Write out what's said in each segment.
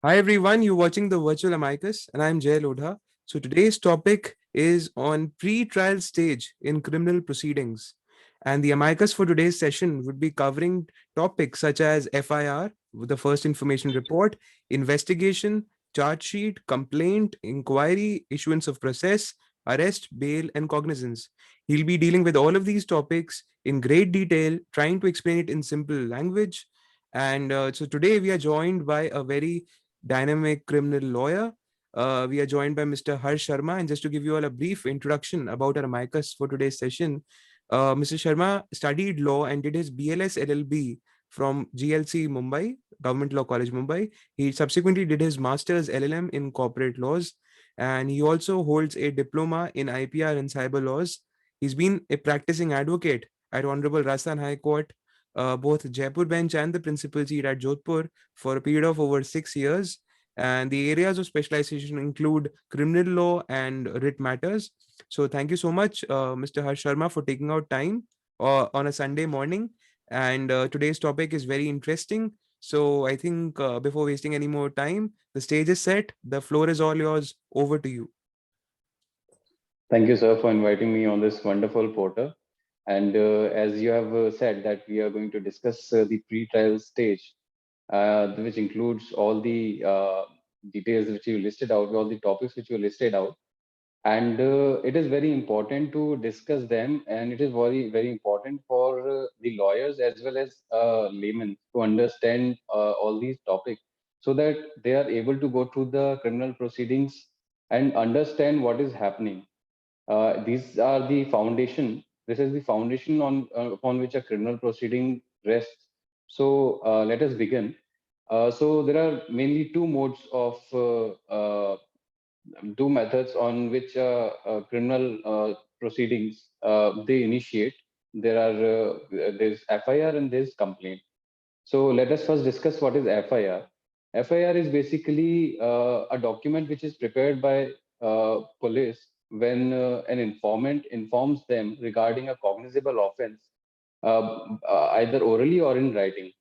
Hi everyone, you're watching the Virtual Amicus and I'm Jay Lodha. So today's topic is on pre-trial stage in criminal proceedings. And the amicus for today's session would be covering topics such as FIR, the first information report, investigation, charge sheet, complaint, inquiry, issuance of process, arrest, bail, and cognizance. He'll be dealing with all of these topics in great detail, trying to explain it in simple language. And so today we are joined by a very dynamic criminal lawyer. We are joined by Mr. Harsh Sharma. And just to give you all a brief introduction about our amicus for today's session, Mr. Sharma studied law and did his BLS LLB from GLC Mumbai, Government Law College Mumbai. He subsequently did his master's LLM in corporate laws, and he also holds a diploma in IPR and cyber laws. He's been a practicing advocate at Honorable Rajasthan High Court, both Jaipur bench and the principal seat at Jodhpur for a period of over 6 years. And the areas of specialization include criminal law and writ matters. So thank you so much, Mr. Harsh Sharma, for taking out time on a Sunday morning. And today's topic is very interesting. So I think before wasting any more time, the stage is set. The floor is all yours. Over to you. Thank you, sir, for inviting me on this wonderful portal. And as you have said that we are going to discuss the pre-trial stage, which includes all the details which you listed out, all the topics which you listed out. And it is very important to discuss them, and it is very, very important for the lawyers as well as laymen to understand all these topics so that they are able to go through the criminal proceedings and understand what is happening. These are the foundation. This is the foundation upon which a criminal proceeding rests. So let us begin. So there are mainly two modes of two methods on which criminal proceedings they initiate. There's FIR and there's complaint. So let us first discuss what is FIR. FIR is basically a document which is prepared by police when an informant informs them regarding a cognizable offense, either orally or in writing.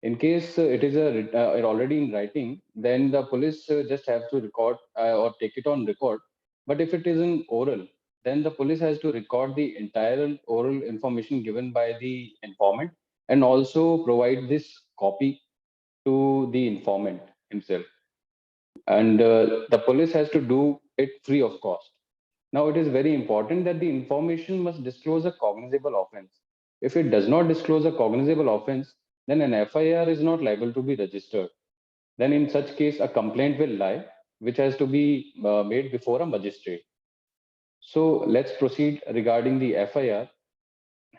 In case it already in writing, then the police just have to record or take it on record. But if it is in oral, then the police has to record the entire oral information given by the informant and also provide this copy to the informant himself. And the police has to do it free of cost. Now, it is very important that the information must disclose a cognizable offense. If it does not disclose a cognizable offense, then an FIR is not liable to be registered. Then, in such case, a complaint will lie, which has to be made before a magistrate. So, let's proceed regarding the FIR.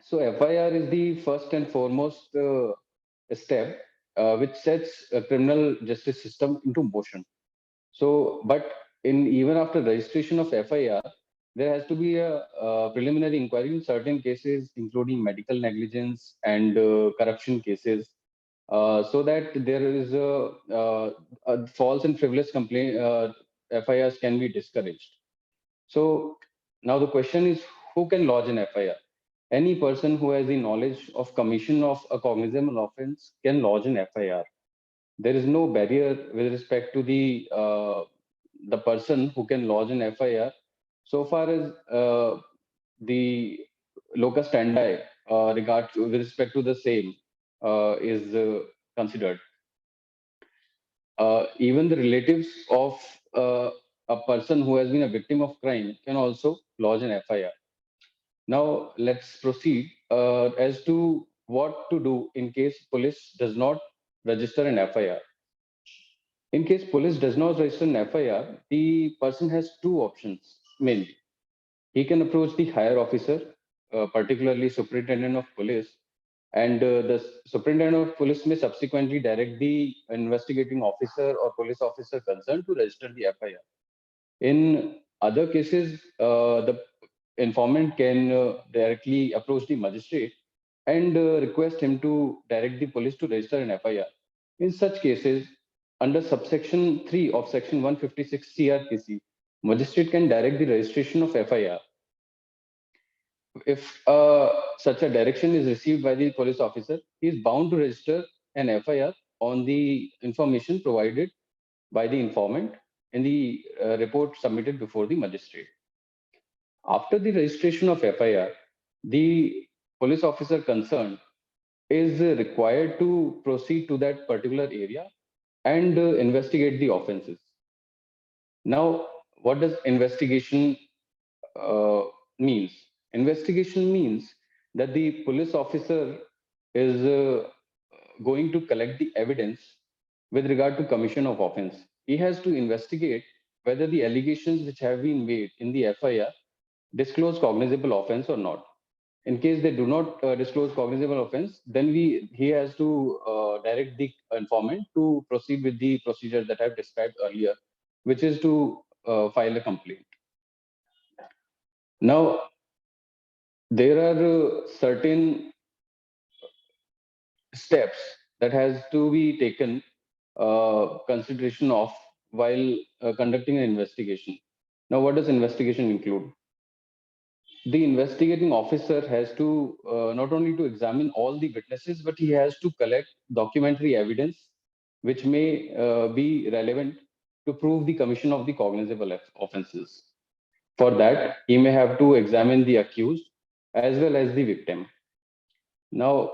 So, FIR is the first and foremost step which sets a criminal justice system into motion. So, but in even after registration of FIR, there has to be a preliminary inquiry in certain cases, including medical negligence and corruption cases, so that there is a false and frivolous complaint FIRs can be discouraged. So now the question is, who can lodge an FIR? Any person who has the knowledge of commission of a cognizable offense can lodge an FIR. There is no barrier with respect to the person who can lodge an FIR, so far as the locus standi with respect to the same is considered. Even the relatives of a person who has been a victim of crime can also lodge an FIR. Now let's proceed as to what to do in case police does not register an FIR. In case police does not register an FIR, the person has two options mainly. He can approach the higher officer, particularly superintendent of police, and the superintendent of police may subsequently direct the investigating officer or police officer concerned to register the FIR. In other cases, the informant can directly approach the magistrate and request him to direct the police to register an FIR. In such cases, under subsection 3 of section 156 CRPC, magistrate can direct the registration of FIR. If such a direction is received by the police officer, he is bound to register an FIR on the information provided by the informant in the report submitted before the magistrate. After the registration of FIR, the police officer concerned is required to proceed to that particular area and investigate the offenses. Now, what does investigation uh, means? Investigation means that the police officer is going to collect the evidence with regard to commission of offense. He has to investigate whether the allegations which have been made in the FIR disclose cognizable offense or not. In case they do not disclose cognizable offense, then he has to direct the informant to proceed with the procedure that I've described earlier, which is to file a complaint. Now, there are certain steps that has to be taken consideration of while conducting an investigation. Now, what does investigation include? The investigating officer has to not only to examine all the witnesses, but he has to collect documentary evidence which may be relevant to prove the commission of the cognizable offenses. For that, he may have to examine the accused as well as the victim. Now,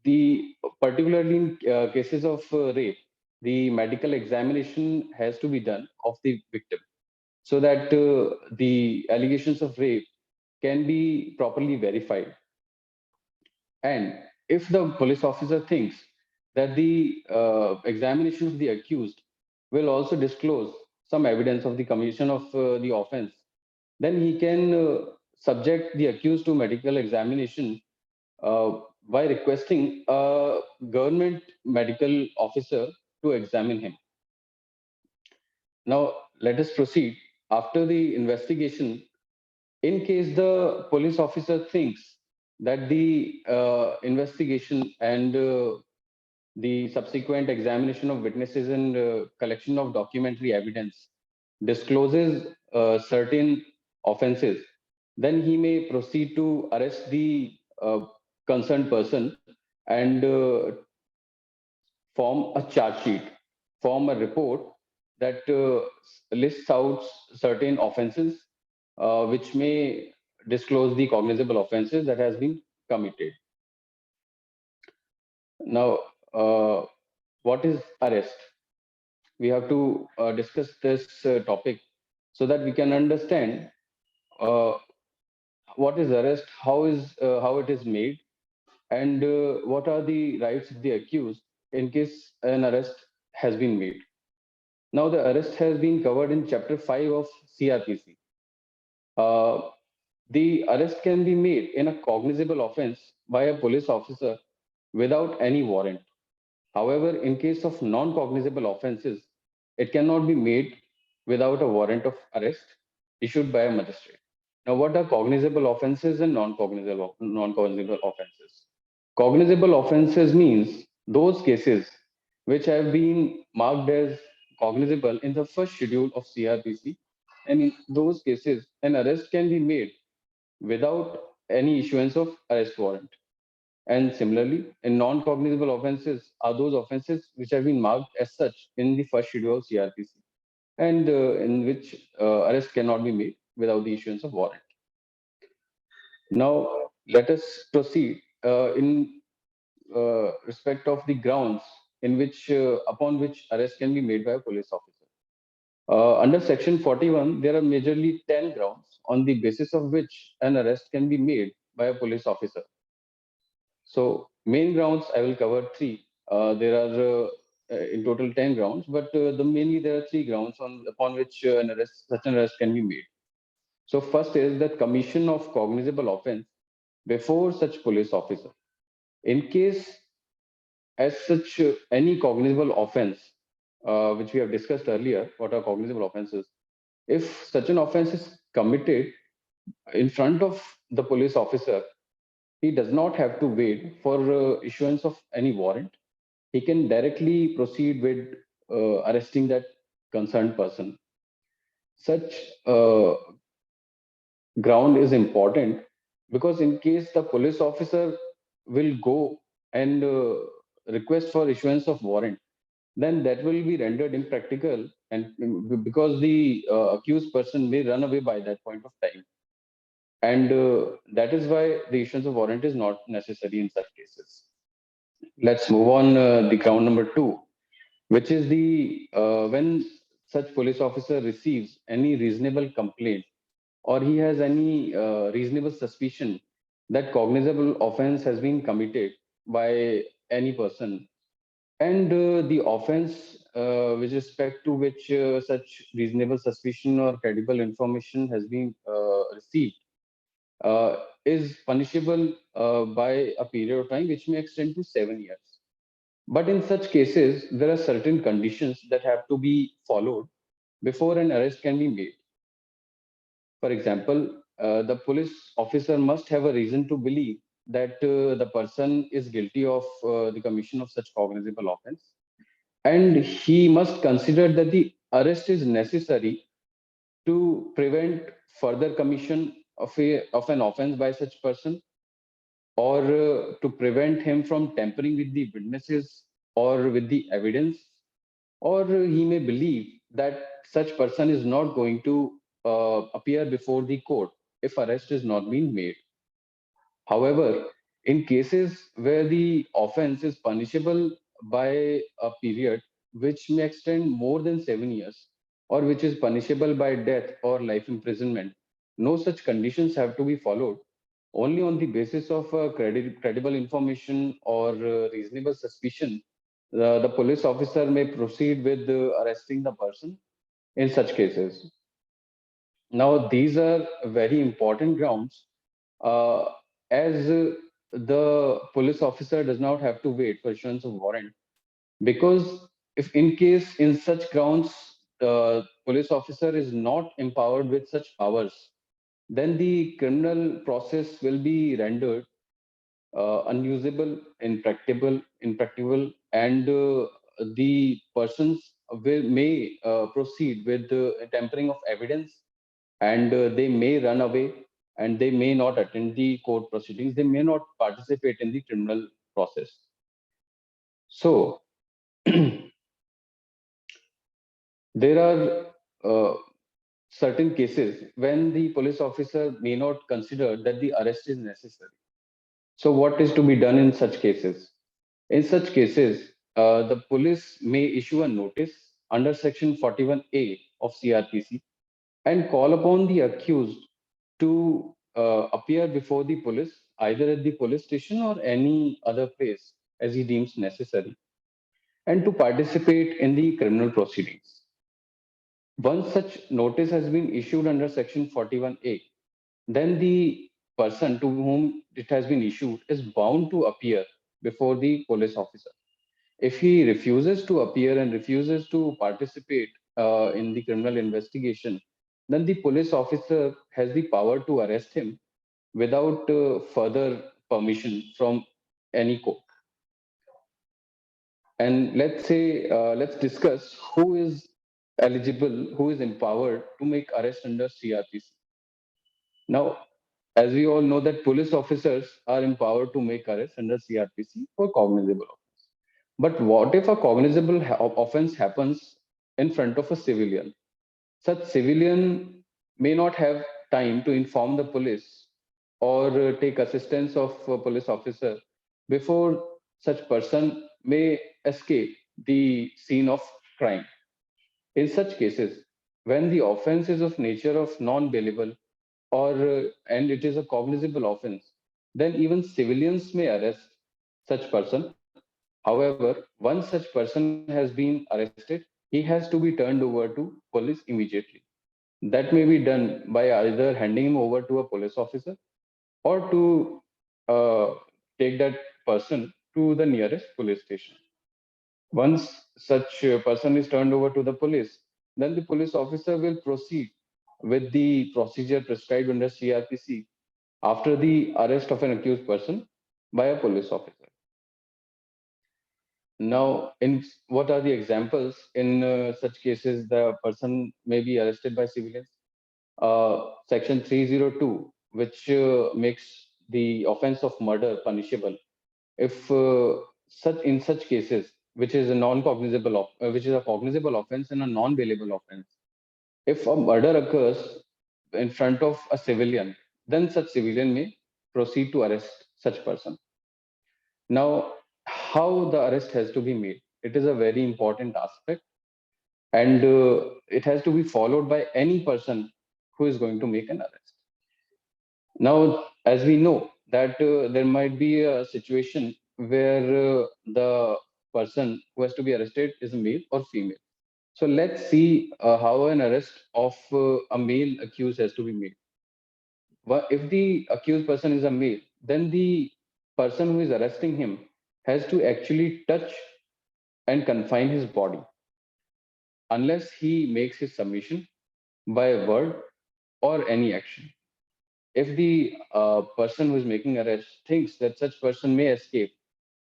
the particularly in cases of rape, the medical examination has to be done of the victim so that the allegations of rape can be properly verified. And if the police officer thinks that the examination of the accused will also disclose some evidence of the commission of the offense, then he can subject the accused to medical examination by requesting a government medical officer to examine him. Now, let us proceed. After the investigation, in case the police officer thinks that the investigation and the subsequent examination of witnesses and collection of documentary evidence discloses certain offenses, then he may proceed to arrest the concerned person and form a charge sheet, form a report that lists out certain offenses which may disclose the cognizable offenses that has been committed. Now, what is arrest? We have to discuss this topic so that we can understand uh, what is arrest, how it is made, and what are the rights of the accused in case an arrest has been made. Now, the arrest has been covered in Chapter 5 of CRPC. Uh, the arrest can be made in a cognizable offense by a police officer without any warrant. However, in case of non-cognizable offenses, it cannot be made without a warrant of arrest issued by a magistrate. Now, what are cognizable offenses and non-cognizable offenses? Cognizable offenses means those cases which have been marked as cognizable in the first schedule of CRPC, and in those cases, an arrest can be made without any issuance of arrest warrant. And similarly, in non-cognizable offenses are those offenses which have been marked as such in the first schedule of CRPC, and in which arrest cannot be made without the issuance of warrant. Now, let us proceed in respect of the grounds in which upon which arrest can be made by a police officer. Under Section 41, there are majorly 10 grounds on the basis of which an arrest can be made by a police officer. So, main grounds I will cover three. There are in total 10 grounds, but mainly there are three grounds upon which such an arrest can be made. So, first is that commission of cognizable offense before such police officer. In case as such any cognizable offense, which we have discussed earlier, what are cognizable offenses? If such an offense is committed in front of the police officer, he does not have to wait for issuance of any warrant. He can directly proceed with arresting that concerned person. Such ground is important because in case the police officer will go and request for issuance of warrant, then that will be rendered impractical, and because the accused person may run away by that point of time, and that is why the issuance of warrant is not necessary in such cases. Let's move on the ground number two, which is the when such police officer receives any reasonable complaint or he has any reasonable suspicion that cognizable offense has been committed by any person, and the offense with respect to which such reasonable suspicion or credible information has been received is punishable by a period of time which may extend to 7 years. But in such cases, there are certain conditions that have to be followed before an arrest can be made. For example, the police officer must have a reason to believe that the person is guilty of the commission of such cognizable offense, and he must consider that the arrest is necessary to prevent further commission of an offense by such person, or to prevent him from tampering with the witnesses or with the evidence, or he may believe that such person is not going to appear before the court if arrest is not being made. However, in cases where the offense is punishable by a period which may extend more than 7 years, or which is punishable by death or life imprisonment, no such conditions have to be followed. Only on the basis of credible information or reasonable suspicion, the police officer may proceed with arresting the person in such cases. Now, these are very important grounds, uh, as the police officer does not have to wait for issuance of warrant, because if in case in such grounds the police officer is not empowered with such powers, then the criminal process will be rendered unusable, impracticable, and the persons may proceed with tampering of evidence, and they may run away, and they may not attend the court proceedings. They may not participate in the criminal process. So there are certain cases when the police officer may not consider that the arrest is necessary. So, what is to be done in such cases? In such cases, the police may issue a notice under Section 41A of CRPC and call upon the accused to appear before the police, either at the police station or any other place as he deems necessary, and to participate in the criminal proceedings. Once such notice has been issued under Section 41A, then the person to whom it has been issued is bound to appear before the police officer. If he refuses to appear and refuses to participate in the criminal investigation, then the police officer has the power to arrest him without further permission from any court. And let's discuss who is eligible, who is empowered to make arrest under CRPC. Now, as we all know that police officers are empowered to make arrests under CRPC for cognizable offense. But what if a cognizable offense happens in front of a civilian? Such civilian may not have time to inform the police or take assistance of a police officer before such person may escape the scene of crime. In such cases, when the offense is of nature of non-bailable, or and it is a cognizable offense, then even civilians may arrest such person. However, once such person has been arrested, he has to be turned over to police immediately. That may be done by either handing him over to a police officer, or to uh, take that person to the nearest police station. Once such a person is turned over to the police, then the police officer will proceed with the procedure prescribed under CRPC after the arrest of an accused person by a police officer. Now, in what are the examples in such cases the person may be arrested by civilians? Section 302, which makes the offense of murder punishable. If such in such cases which is a which is a cognizable offense and a non-bailable offense. If a murder occurs in front of a civilian, then such civilian may proceed to arrest such person. Now, how the arrest has to be made? It is a very important aspect, and it has to be followed by any person who is going to make an arrest. Now, as we know that there might be a situation where the person who has to be arrested is a male or female. So let's see how an arrest of a male accused has to be made. If the accused person is a male, then the person who is arresting him has to actually touch and confine his body unless he makes his submission by a word or any action. If the person who is making arrest thinks that such person may escape,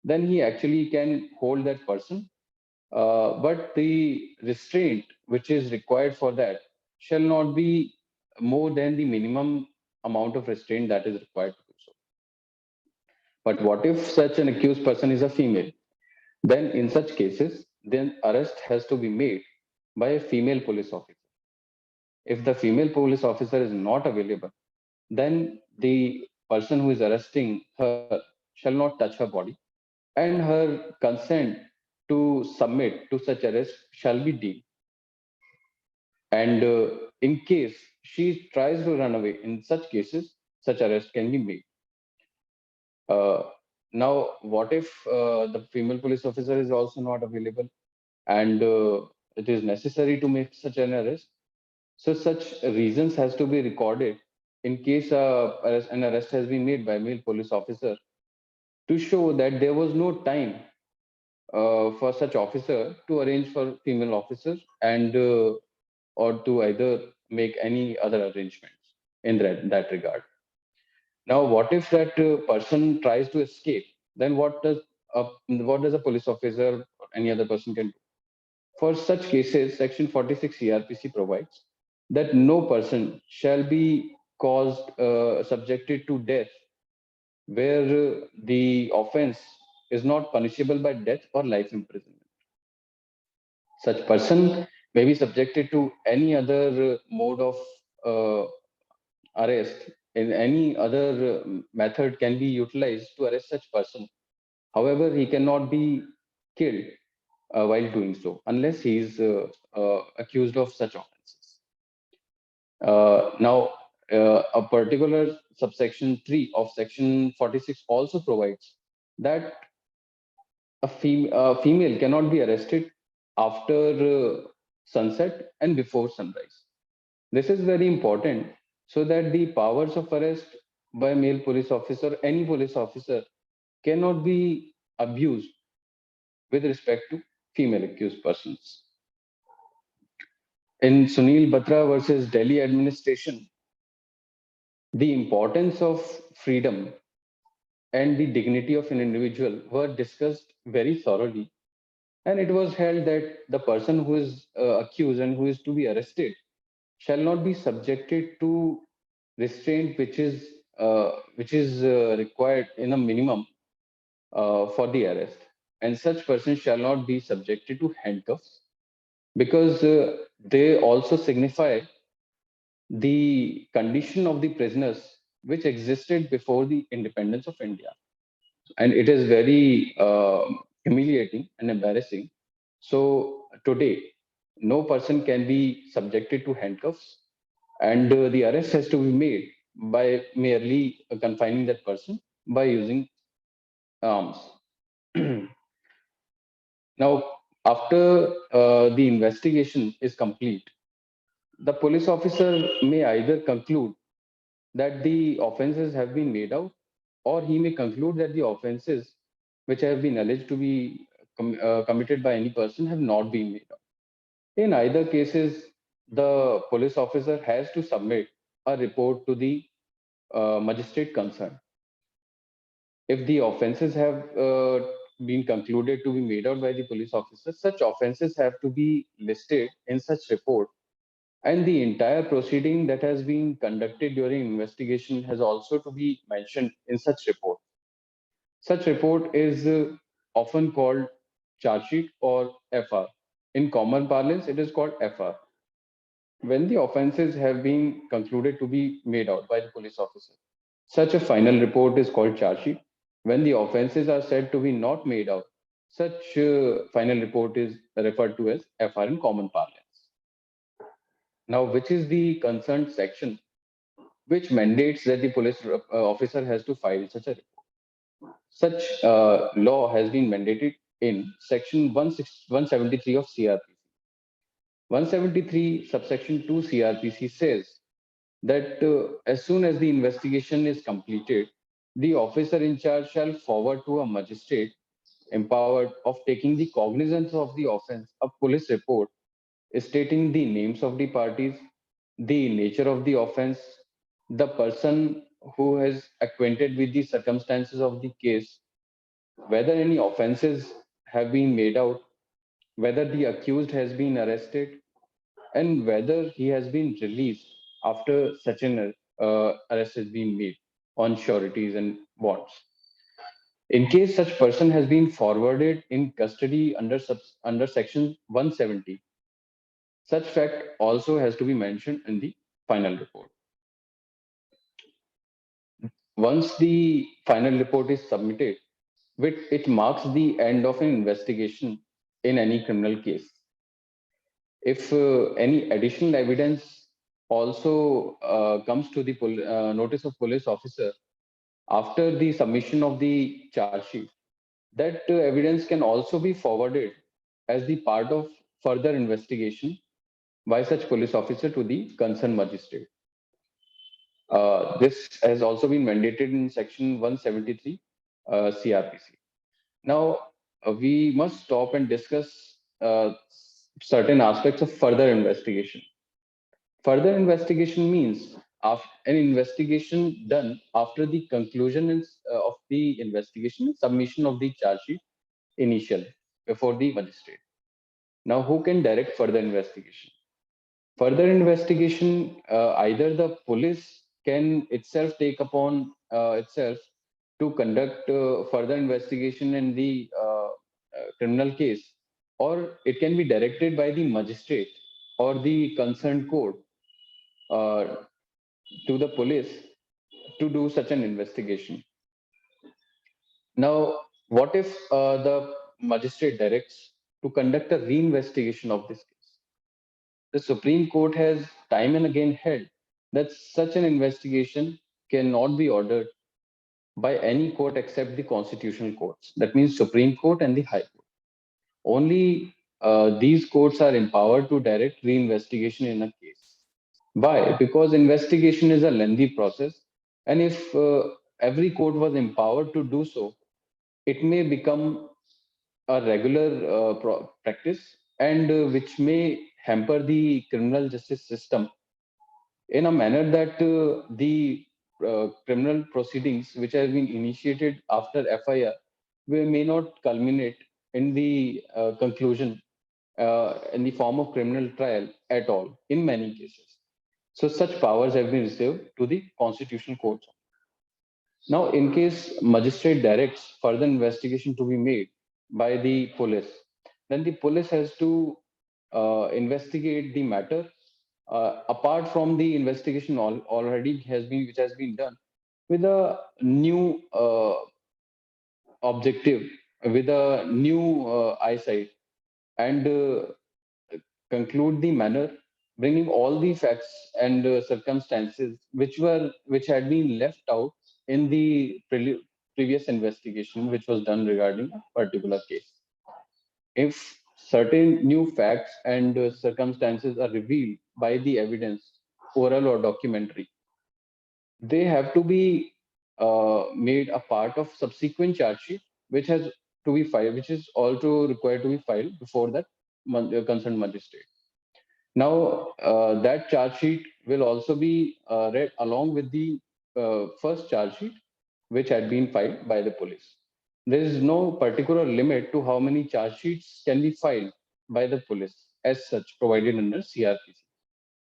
then he actually can hold that person. But the restraint which is required for that shall not be more than the minimum amount of restraint that is required to do so. But what if such an accused person is a female? Then, in such cases, then arrest has to be made by a female police officer. If the female police officer is not available, then the person who is arresting her shall not touch her body, and her consent to submit to such arrest shall be deemed. And in case she tries to run away, in such cases, such arrest can be made. Uh, Now, what if the female police officer is also not available and it is necessary to make such an arrest? So, such reasons has to be recorded in case an arrest has been made by male police officer to show that there was no time for such officer to arrange for female officers and or to either make any other arrangements in that regard. Now, what if that person tries to escape? Then what does a police officer or any other person can do? For such cases, Section 46 CRPC provides that no person shall be caused subjected to death where the offense is not punishable by death or life imprisonment. Such person may be subjected to any other mode of uh, arrest, in any other method can be utilized to arrest such person. However, he cannot be killed while doing so unless he is accused of such offenses. Now, a particular subsection 3 of section 46 also provides that a female cannot be arrested after sunset and before sunrise. This is very important so that the powers of arrest by male police officer, any police officer, cannot be abused with respect to female accused persons. In Sunil Batra versus Delhi administration, the importance of freedom and the dignity of an individual were discussed very thoroughly. And it was held that the person who is accused and who is to be arrested shall not be subjected to restraint which is required in a minimum for the arrest, and such person shall not be subjected to handcuffs because they also signify the condition of the prisoners which existed before the independence of India, and it is very humiliating and embarrassing. So today, no person can be subjected to handcuffs, and the arrest has to be made by merely confining that person by using arms. Now, after the investigation is complete, the police officer may either conclude that the offenses have been made out, or he may conclude that the offenses which have been alleged to be committed by any person have not been made out. In either cases, the police officer has to submit a report to the magistrate concerned. If the offenses have been concluded to be made out by the police officer, such offenses have to be listed in such report, and the entire proceeding that has been conducted during investigation has also to be mentioned in such report. Such report is often called charge sheet or FR. In common parlance, it is called FR. When the offences have been concluded to be made out by the police officer, such a final report is called charge sheet. When the offences are said to be not made out, such final report is referred to as FR in common parlance. Now, which is the concerned section which mandates that the police officer has to file such a report? Such law has been mandated in section 173 of CRPC. 173 subsection 2 CRPC says that as soon as the investigation is completed, the officer in charge shall forward to a magistrate empowered of taking the cognizance of the offense a police report stating the names of the parties, the nature of the offense, the person who is acquainted with the circumstances of the case, whether any offenses have been made out, whether the accused has been arrested, and whether he has been released after such an arrest has been made on sureties and bonds. In case such person has been forwarded in custody under section 170, such fact also has to be mentioned in the final report. Once the final report is submitted, it marks the end of an investigation in any criminal case. If any additional evidence also comes to the notice of police officer after the submission of the charge sheet, that evidence can also be forwarded as the part of further investigation by such police officer to the concerned magistrate. This has also been mandated in section 173 CRPC. Now, we must stop and discuss certain aspects of further investigation. Further investigation means an investigation done after the conclusion of the investigation, submission of the charge sheet initially before the magistrate. Now, who can direct further investigation? Further investigation, either the police can itself take upon itself to conduct further investigation in the criminal case, or it can be directed by the magistrate or the concerned court uh, to the police to do such an investigation. Now, what if the magistrate directs to conduct a reinvestigation of this case? The Supreme Court has time and again held that such an investigation cannot be ordered by any court except the constitutional courts. That means Supreme Court and the High Court. Only these courts are empowered to direct reinvestigation in a case. Why? Because investigation is a lengthy process, and if every court was empowered to do so, it may become a regular practice and which may hamper the criminal justice system in a manner that the criminal proceedings which have been initiated after FIR may not culminate in the conclusion in the form of criminal trial at all in many cases. So such powers have been reserved to the constitutional courts. Now, in case magistrate directs further investigation to be made by the police, then the police has to investigate the matter apart from the investigation already which has been done with a new objective, with a new eyesight, and conclude the manner, bringing all the facts and circumstances which had been left out in the previous investigation which was done regarding a particular case. If certain new facts and circumstances are revealed by the evidence, oral or documentary, they have to be made a part of subsequent charge sheet, which has to be filed, which is also required to be filed before that concerned magistrate. Now, that charge sheet will also be read along with the first charge sheet, which had been filed by the police. There is no particular limit to how many charge sheets can be filed by the police, as such, provided under CRPC.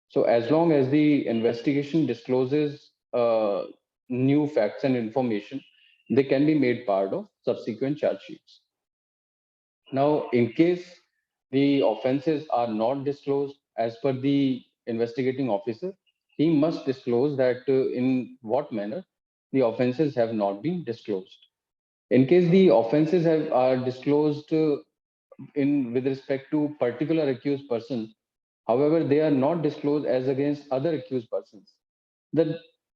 So, as long as the investigation discloses new facts and information, they can be made part of subsequent charge sheets. Now, in case the offenses are not disclosed as per the investigating officer, he must disclose that in what manner the offenses have not been disclosed. In case the offenses are disclosed in with respect to particular accused person, however, they are not disclosed as against other accused persons, that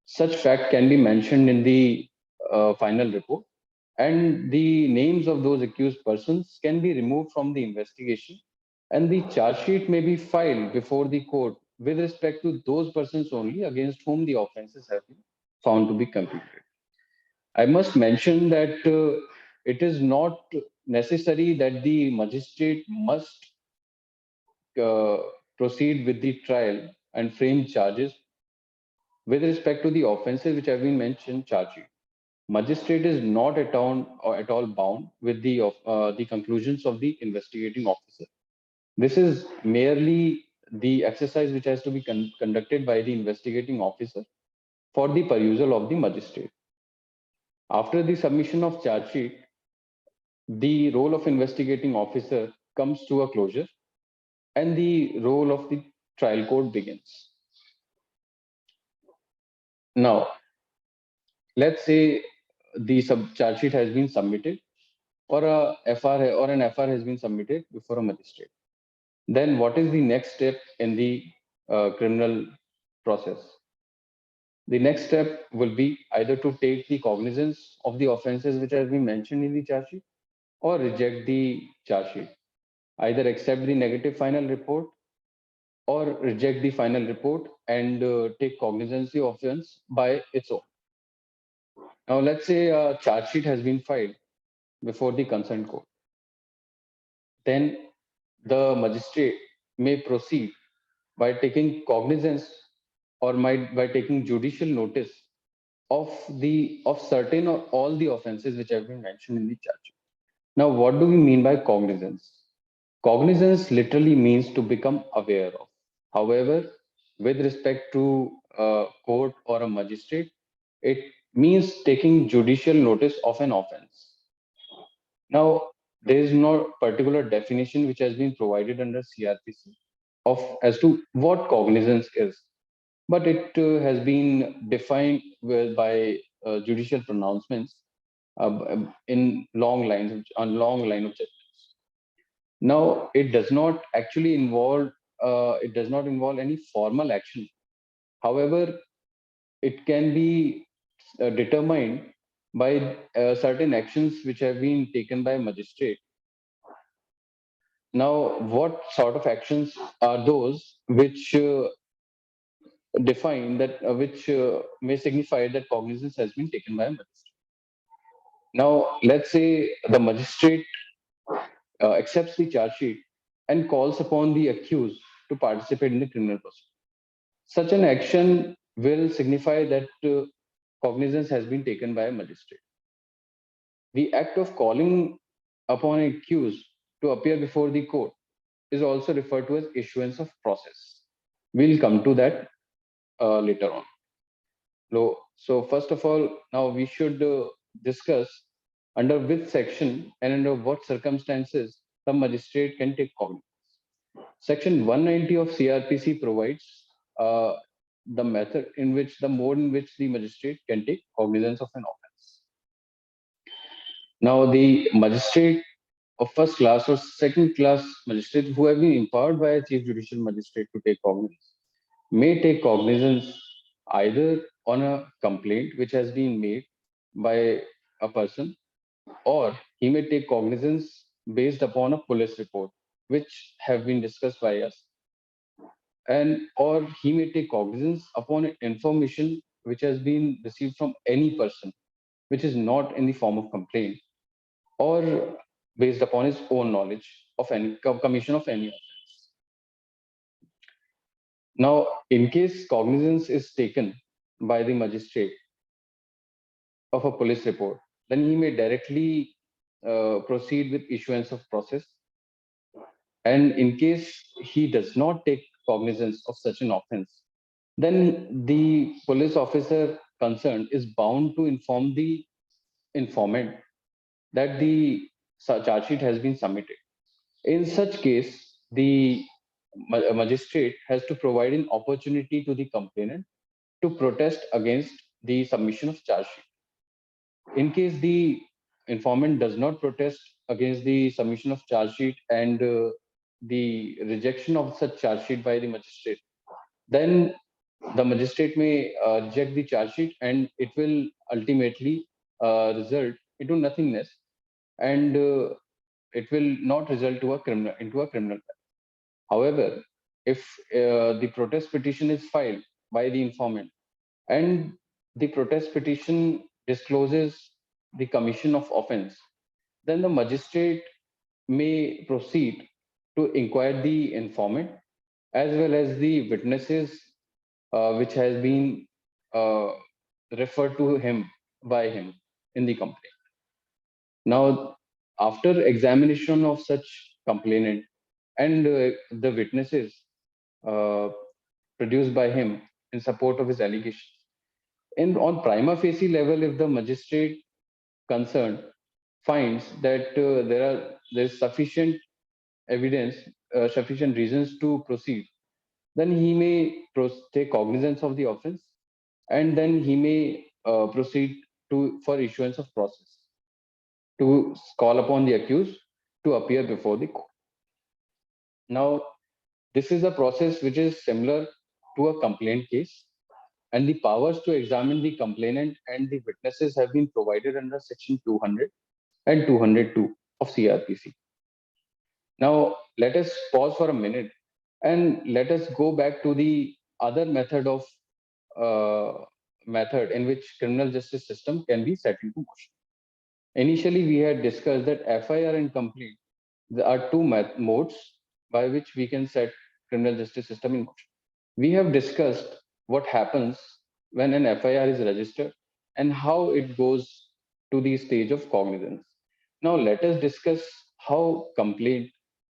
such fact can be mentioned in the final report, and the names of those accused persons can be removed from the investigation, and the charge sheet may be filed before the court with respect to those persons only against whom the offenses have been found to be completed. I must mention that it is not necessary that the magistrate must uh, proceed with the trial and frame charges with respect to the offences which have been mentioned charge sheet. Magistrate is not at all bound with the conclusions of the investigating officer. This is merely the exercise which has to be conducted by the investigating officer for the perusal of the magistrate. After the submission of charge sheet, the role of investigating officer comes to a closure and the role of the trial court begins. Now, let's say the charge sheet has been submitted, or an FR has been submitted before a magistrate. Then what is the next step in the criminal process? The next step will be either to take the cognizance of the offenses which has been mentioned in the charge sheet or reject the charge sheet. Either accept the negative final report or reject the final report and take cognizance of the offense by its own. Now, let's say a charge sheet has been filed before the consent court. Then the magistrate may proceed by taking cognizance or by taking judicial notice of certain or all the offenses which have been mentioned in the charge. Now, what do we mean by cognizance? Cognizance literally means to become aware of. However, with respect to a court or a magistrate, it means taking judicial notice of an offense. Now, there is no particular definition which has been provided under CRPC of as to what cognizance is, but it has been defined by judicial pronouncements in long lines on long line of judgments. Now, it does not actually involve it does not involve any formal action. However, it can be determined by certain actions which have been taken by magistrate. Now, what sort of actions are those which define that, which may signify that cognizance has been taken by a magistrate? Now, let's say the magistrate accepts the charge sheet and calls upon the accused to participate in the criminal process. Such an action will signify that cognizance has been taken by a magistrate. The act of calling upon an accused to appear before the court is also referred to as issuance of process. We'll come to that later on. So, first of all, now we should discuss under which section and under what circumstances the magistrate can take cognizance. Section 190 of CRPC provides the method in which the mode in which the magistrate can take cognizance of an offense. Now, the magistrate of first class or second class magistrate who have been empowered by a chief judicial magistrate to take cognizance may take cognizance either on a complaint which has been made by a person, or he may take cognizance based upon a police report which have been discussed by us, and or he may take cognizance upon information which has been received from any person which is not in the form of complaint, or based upon his own knowledge of any commission of any offense. Now, in case cognizance is taken by the magistrate of a police report, then he may directly proceed with issuance of process. And in case he does not take cognizance of such an offense, then the police officer concerned is bound to inform the informant that the charge sheet has been submitted. In such case, the magistrate has to provide an opportunity to the complainant to protest against the submission of charge sheet. In case the informant does not protest against the submission of charge sheet and the rejection of such charge sheet by the magistrate, then the magistrate may reject the charge sheet and it will ultimately result into nothingness, and it will not result to a criminal into a criminal. However, if the protest petition is filed by the informant and the protest petition discloses the commission of offense, then the magistrate may proceed to inquire the informant as well as the witnesses which has been uh, referred to him by him in the complaint. Now, after examination of such complainant and the witnesses uh, produced by him in support of his allegations, and on prima facie level, if the magistrate concerned finds that there is sufficient evidence, sufficient reasons to proceed, then he may take cognizance of the offense, and then he may proceed to for issuance of process to call upon the accused to appear before the court. Now, this is a process which is similar to a complaint case, and the powers to examine the complainant and the witnesses have been provided under Section 200 and 202 of CRPC. Now, let us pause for a minute and let us go back to the other uh, method in which criminal justice system can be set into motion. Initially, we had discussed that FIR and complaint, there are two modes by which we can set criminal justice system in motion. We have discussed what happens when an FIR is registered and how it goes to the stage of cognizance. Now, let us discuss how complaint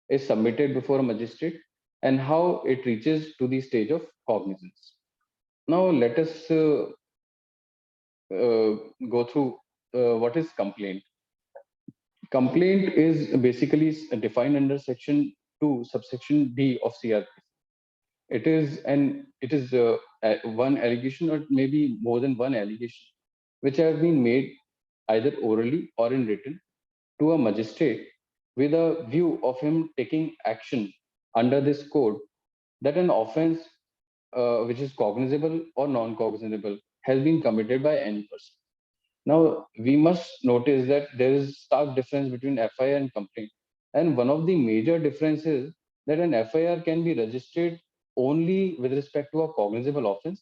is submitted before a magistrate and how it reaches to the stage of cognizance. Now, let us go through what is complaint. Complaint is basically defined under Section 2, subsection D of CRPC. It is one allegation or maybe more than one allegation which have been made either orally or in written to a magistrate with a view of him taking action under this code that an offense which is cognizable or non-cognizable has been committed by any person. Now, we must notice that there is stark difference between FIR and complaint. And one of the major differences is that an FIR can be registered only with respect to a cognizable offense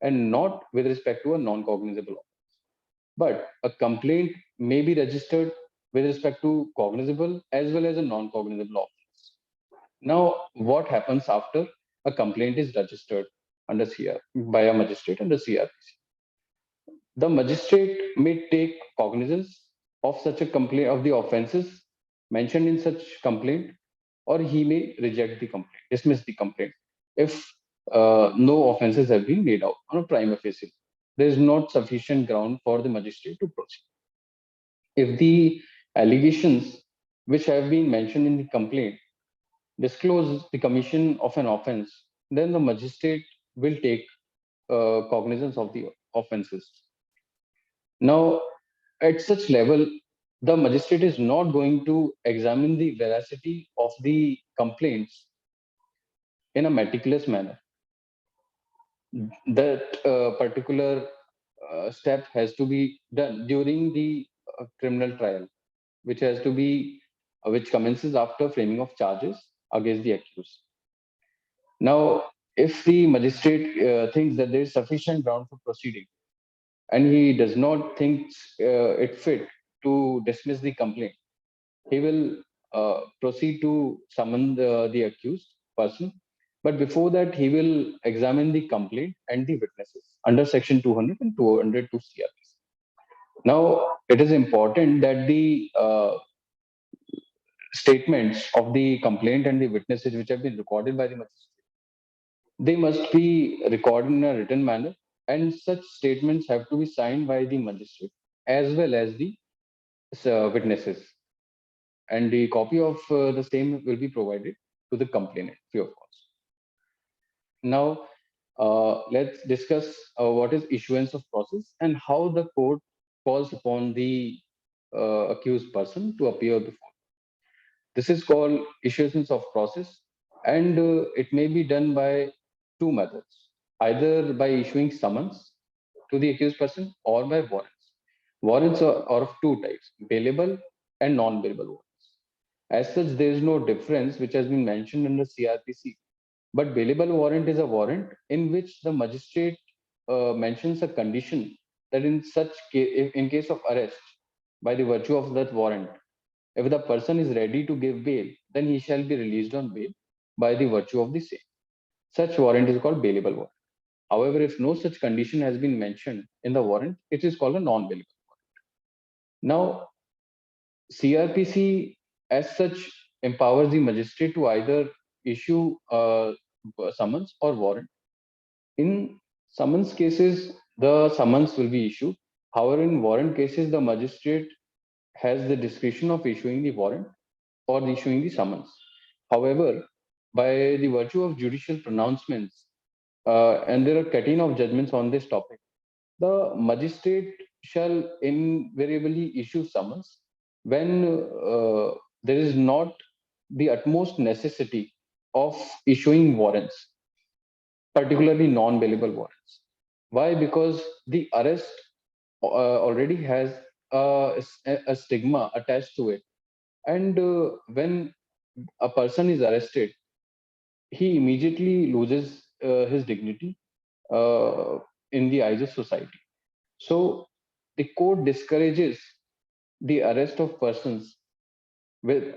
and not with respect to a non-cognizable offense. But a complaint may be registered with respect to cognizable as well as a non-cognizable offense. Now, what happens after a complaint is registered under CR by a magistrate under CRPC? The magistrate may take cognizance of such a complaint of the offences mentioned in such complaint, or he may reject the complaint, dismiss the complaint if no offences have been made out on a prima facie. There is not sufficient ground for the magistrate to proceed. If the allegations which have been mentioned in the complaint disclose the commission of an offense, then the magistrate will take cognizance of the offences. Now, at such level, the magistrate is not going to examine the veracity of the complaints in a meticulous manner. That particular step has to be done during the criminal trial, which has to be which commences after framing of charges against the accused. Now, if the magistrate thinks that there is sufficient ground for proceeding, and he does not think it fit to dismiss the complaint, he will proceed to summon the accused person. But before that, he will examine the complaint and the witnesses under Section 200 and 202 CRPC. Now, it is important that the statements of the complaint and the witnesses which have been recorded by the magistrate, they must be recorded in a written manner, and such statements have to be signed by the magistrate as well as the witnesses. and the copy of the same will be provided to the complainant free of cost. Now, let's discuss what is issuance of process and how the court calls upon the accused person to appear before. This is called issuance of process, and it may be done by two methods, either by issuing summons to the accused person or by warrants. Warrants are of two types, bailable and non-bailable warrants. As such, there is no difference which has been mentioned in the CRPC. But bailable warrant is a warrant in which the magistrate mentions a condition that in such case, in case of arrest, by the virtue of that warrant, if the person is ready to give bail, then he shall be released on bail by the virtue of the same. Such warrant is called bailable warrant. However, if no such condition has been mentioned in the warrant, it is called a non-bailable warrant. Now, CRPC as such empowers the magistrate to either issue summons or warrant. In summons cases, the summons will be issued. However, in warrant cases, the magistrate has the discretion of issuing the warrant or issuing the summons. However, by the virtue of judicial pronouncements, and there are catene of judgments on this topic, the magistrate shall invariably issue summons when there is not the utmost necessity of issuing warrants, particularly non-bailable warrants. Why? Because the arrest already has a stigma attached to it, and when a person is arrested, he immediately loses his dignity uh, in the eyes of society. So the court discourages the arrest of persons with,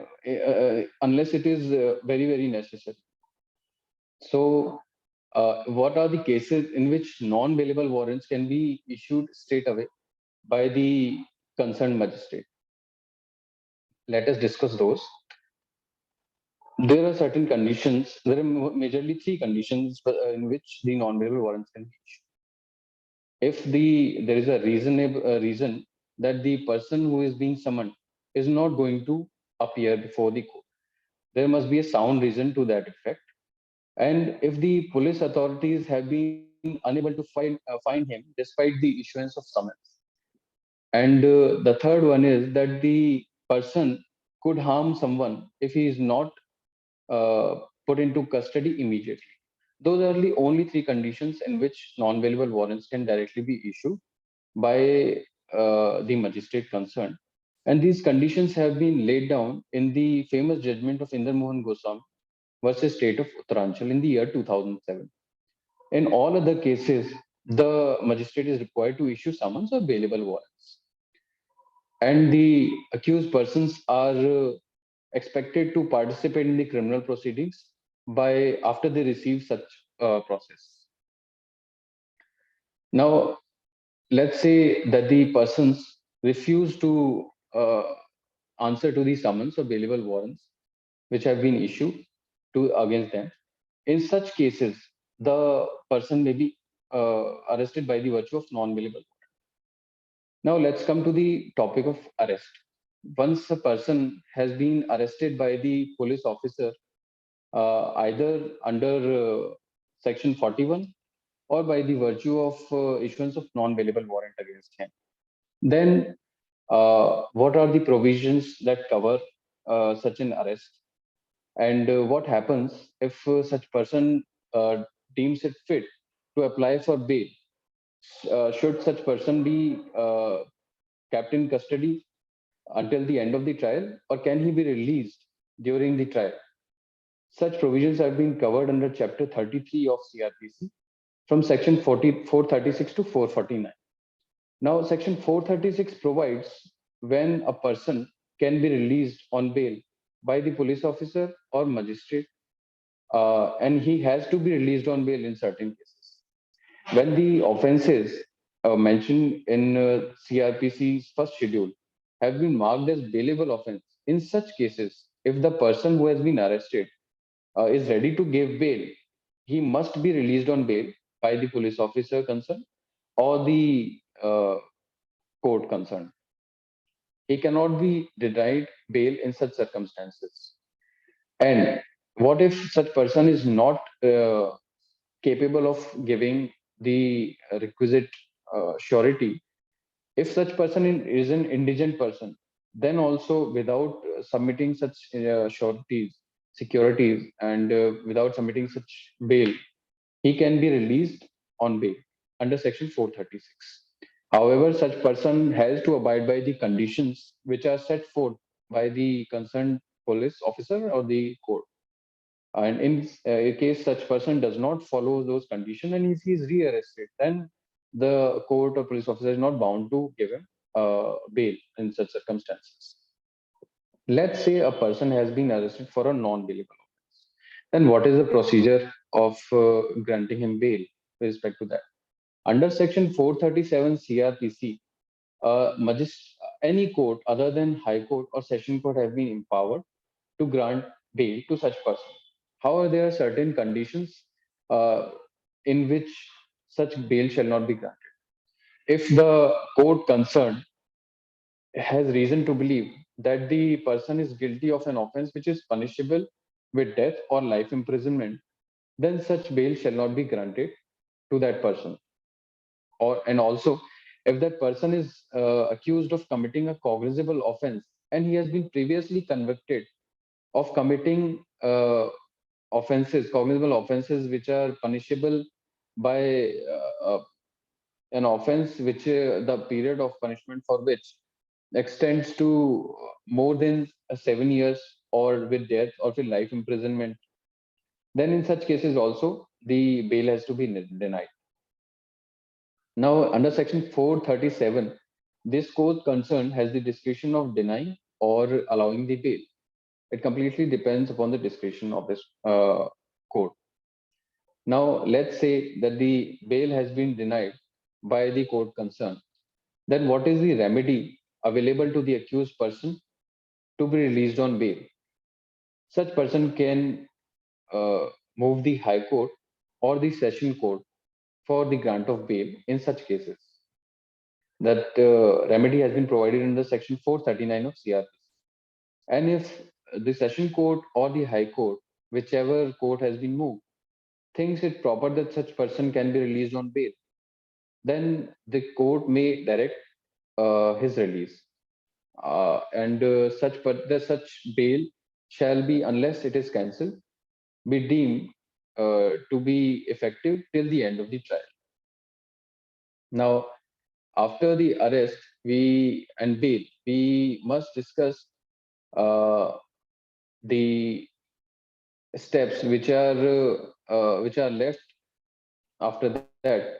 unless it is very necessary. So, what are the cases in which non-bailable warrants can be issued straight away by the concerned magistrate? Let us discuss those. There are certain conditions. There are majorly three conditions in which the non-bailable warrants can be issued. If there is a reasonable reason that the person who is being summoned is not going to appear before the court, there must be a sound reason to that effect. And if the police authorities have been unable to find him despite the issuance of summons, and the third one is that the person could harm someone if he is not uh, put into custody immediately. Those are the only three conditions in which non-bailable warrants can directly be issued by the magistrate concerned. And these conditions have been laid down in the famous judgment of Inder Mohan Goswami versus State of Uttaranchal in the year 2007. In all other cases, the magistrate is required to issue summons or bailable warrants. And the accused persons are expected to participate in the criminal proceedings by after they receive such process. Now, let's say that the persons refuse to answer to the summons or bailable warrants which have been issued to against them. In such cases, the person may be arrested by the virtue of non-bailable. Now let's come to the topic of arrest. Once a person has been arrested by the police officer, either under Section 41 or by the virtue of issuance of non-bailable warrant against him, then what are the provisions that cover such an arrest? And what happens if such person deems it fit to apply for bail? Should such person be kept in custody until the end of the trial, or can he be released during the trial? Such provisions have been covered under Chapter 33 of CRPC from Section 436 to 449. Now, Section 436 provides when a person can be released on bail by the police officer or magistrate, and he has to be released on bail in certain cases. When the offenses mentioned in CRPC's first schedule have been marked as bailable offense, in such cases, if the person who has been arrested is ready to give bail, he must be released on bail by the police officer concerned or the court concerned. He cannot be denied bail in such circumstances. And what if such person is not capable of giving the requisite surety? If such person is an indigent person, then also without submitting such sureties, securities, and without submitting such bail, he can be released on bail under Section 436. However, such person has to abide by the conditions which are set forth by the concerned police officer or the court. And in case such person does not follow those conditions and if he is rearrested, then the court or police officer is not bound to give him bail in such circumstances. Let's say a person has been arrested for a non-bailable offense. Then what is the procedure of granting him bail with respect to that? Under Section 437 CRPC, any court other than High Court or Session Court have been empowered to grant bail to such person. However, there are certain conditions uh, in which such bail shall not be granted. If the court concerned has reason to believe that the person is guilty of an offense which is punishable with death or life imprisonment, then such bail shall not be granted to that person. Or and also, if that person is accused of committing a cognizable offense and he has been previously convicted of committing cognizable offenses, which are punishable by an offense which the period of punishment for which extends to more than 7 years or with death or with life imprisonment, then in such cases also the bail has to be denied. Now, under Section 437, this court concerned has the discretion of denying or allowing the bail. It completely depends upon the discretion of this court. Now, let's say that the bail has been denied by the court concerned. Then, what is the remedy available to the accused person to be released on bail? Such person can move the High Court or the Session Court for the grant of bail in such cases. That remedy has been provided in the Section 439 of CRPC. And if the Session Court or the High Court, whichever court has been moved, thinks it proper that such person can be released on bail, then the court may direct his release. And such bail shall be, unless it is cancelled, be deemed to be effective till the end of the trial. Now, after the arrest, we and bail, we must discuss the steps which are left after that,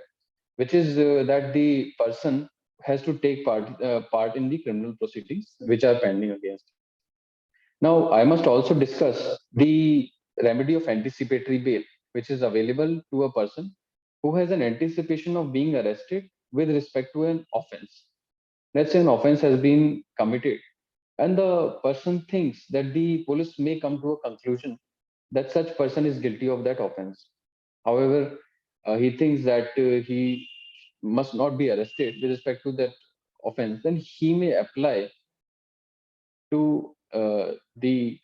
which is that the person has to take part in the criminal proceedings which are pending against. Now, I must also discuss the remedy of anticipatory bail, which is available to a person who has an anticipation of being arrested with respect to an offense. Let's say an offense has been committed, and the person thinks that the police may come to a conclusion that such person is guilty of that offense. However, he thinks that he must not be arrested with respect to that offense. Then he may apply to the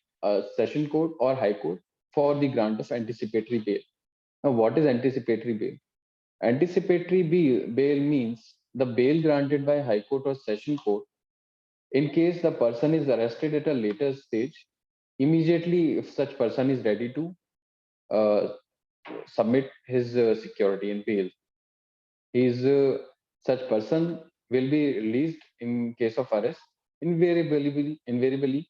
session court or high court for the grant of anticipatory bail. Now, what is anticipatory bail? Anticipatory bail means the bail granted by high court or session court in case the person is arrested at a later stage, immediately if such person is ready to uh, submit his security and bail, his such person will be released in case of arrest invariably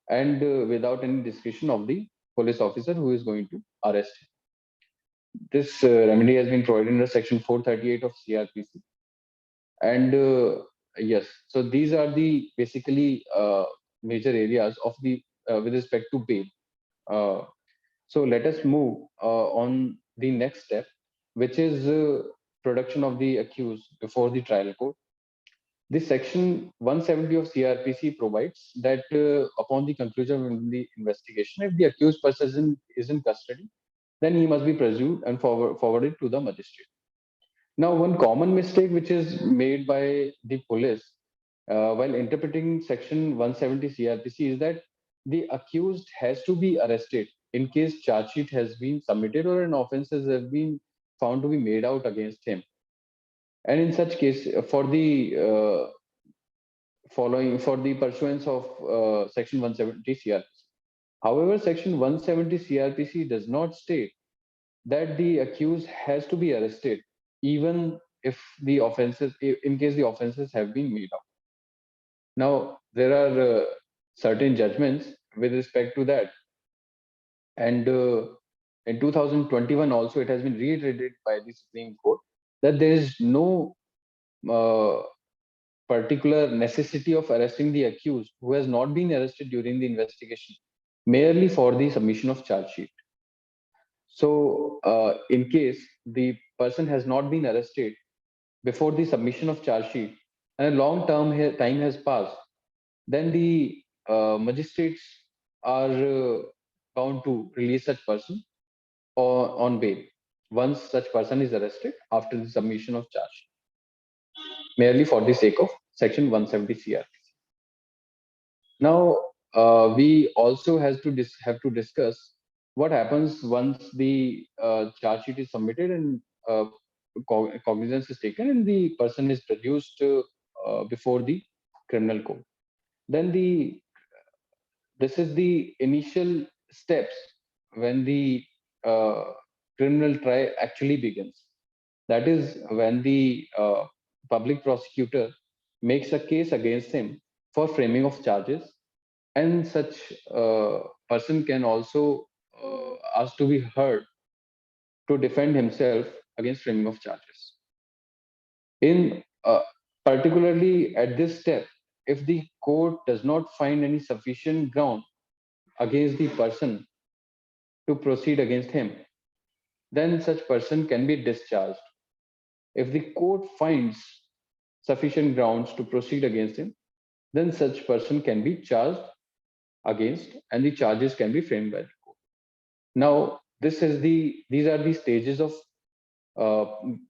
and without any discretion of the police officer who is going to arrest him. This remedy has been provided in the Section 438 of CRPC. And yes, so these are the basically major areas of the with respect to bail. Uh, so let us move on the next step, which is production of the accused before the trial court. This section 170 of CRPC provides that upon the conclusion of the investigation, if the accused person is in custody, then he must be presumed and forwarded to the magistrate. Now, one common mistake which is made by the police while interpreting section 170 CRPC is that the accused has to be arrested in case charge sheet has been submitted or an offences have been found to be made out against him. And in such case, for the pursuance of section 170 CRPC. However, section 170 CRPC does not state that the accused has to be arrested, even if the offenses, in case the offenses have been made out. Now, there are certain judgments with respect to that. And in 2021, also, it has been reiterated by the Supreme Court that there is no uh, particular necessity of arresting the accused who has not been arrested during the investigation, merely for the submission of charge sheet. So, in case the person has not been arrested before the submission of charge sheet and a long time has passed, then the magistrates are bound to release such person on bail once such person is arrested after the submission of charge, merely for the sake of section 170 CRPC. Now, we also have to discuss what happens once the charge sheet is submitted and cognizance is taken and the person is produced before the criminal court. Then this is the initial steps when the uh, criminal trial actually begins. That is when the public prosecutor makes a case against him for framing of charges, and such person can also ask to be heard to defend himself against framing of charges. In particularly at this step, if the court does not find any sufficient ground against the person to proceed against him, then such person can be discharged. If the court finds sufficient grounds to proceed against him, then such person can be charged against and the charges can be framed by the court. Now, these are the stages of uh,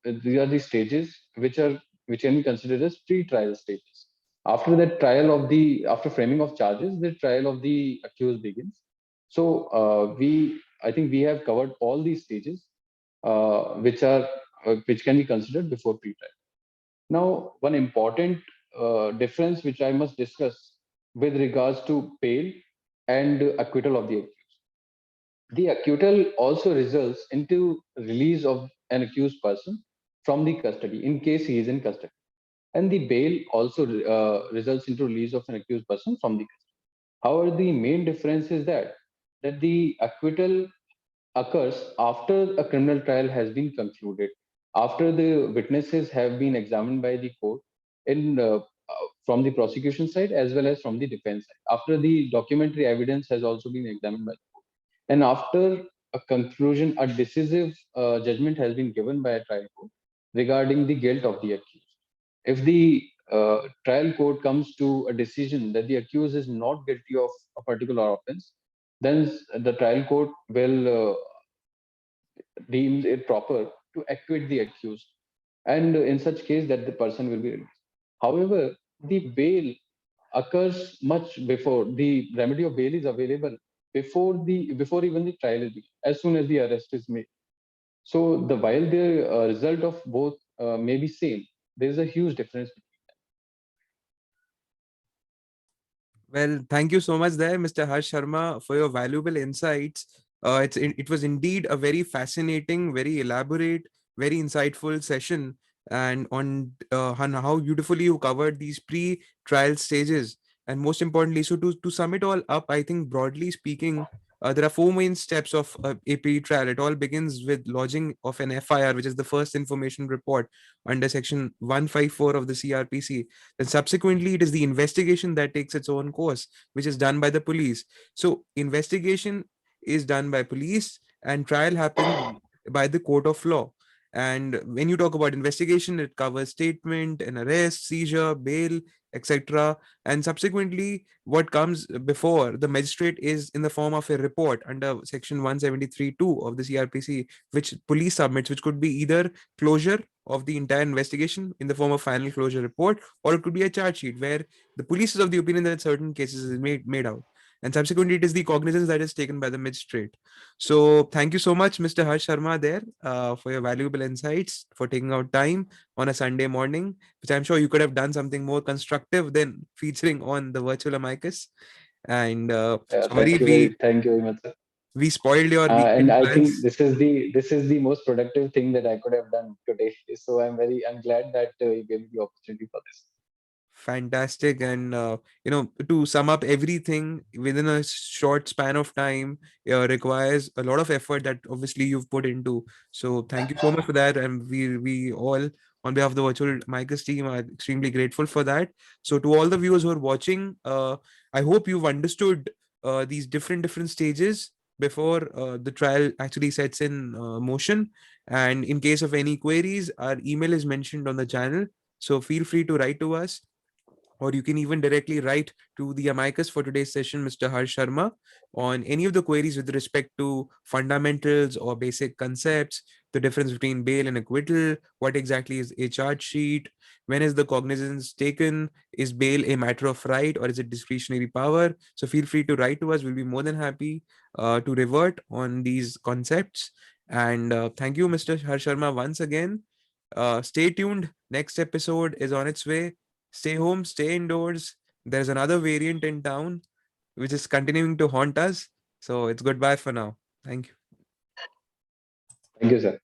these are the stages which can be considered as pre-trial stages. After that trial of the after framing of charges, the trial of the accused begins. So we I think we have covered all these stages which can be considered before pre-trial. Now, one important difference which I must discuss with regards to bail and acquittal of the accused. The acquittal also results into release of an accused person from the custody in case he is in custody, and the bail also results into release of an accused person from the custody. However, the main difference is that the acquittal occurs after a criminal trial has been concluded, after the witnesses have been examined by the court in from the prosecution side as well as from the defense side, after the documentary evidence has also been examined by the court, and after a conclusion, a decisive judgment has been given by a trial court regarding the guilt of the accused. If the trial court comes to a decision that the accused is not guilty of a particular offense, then the trial court will deems it proper to acquit the accused, and in such case that the person will be released. However, the bail occurs much before the remedy of bail is available before even the trial is begun, as soon as the arrest is made. So the while the result of both may be same, there is a huge difference. Well, thank you so much there, Mr. Harsh Sharma, for your valuable insights. It was indeed a very fascinating, very elaborate, very insightful session, and on how beautifully you covered these pre-trial stages. And most importantly, so to sum it all up, I think broadly speaking, there are four main steps of a pre-trial. It all begins with lodging of an FIR, which is the first information report under Section 154 of the CRPC. Then subsequently, it is the investigation that takes its own course, which is done by the police. So investigation is done by police and trial happens by the court of law. And when you talk about investigation, it covers statement, an arrest, seizure, bail, etc. And subsequently, what comes before the magistrate is in the form of a report under section 173(2) of the CRPC, which police submits, which could be either closure of the entire investigation in the form of final closure report, or it could be a charge sheet where the police is of the opinion that certain cases is made out, and subsequently it is the cognizance that is taken by the magistrate. So thank you so much, Mr. Harsh Sharma, there for your valuable insights, for taking out time on a Sunday morning, which I'm sure you could have done something more constructive than featuring on the virtual amicus. And sorry, Thank you very much, sir. we spoiled your And weekend I think plans. this is the most productive thing that I could have done today. So I'm glad that you gave me the opportunity for this. Fantastic. And to sum up everything within a short span of time requires a lot of effort that obviously you've put into. So thank you so much for that, and we all on behalf of the virtual Micus team are extremely grateful for that. So to all the viewers who are watching, I hope you've understood these different stages before the trial actually sets in motion. And in case of any queries, our email is mentioned on the channel, so feel free to write to us, or you can even directly write to the amicus for today's session, Mr. Harsh Sharma, on any of the queries with respect to fundamentals or basic concepts, the difference between bail and acquittal, what exactly is a charge sheet, when is the cognizance taken, is bail a matter of right or is it discretionary power. So feel free to write to us. We'll be more than happy to revert on these concepts. And thank you, Mr. Harsh Sharma, once again. Stay tuned. Next episode is on its way. Stay home, stay indoors. There's another variant in town which is continuing to haunt us. So it's goodbye for now. Thank you. Thank you, sir.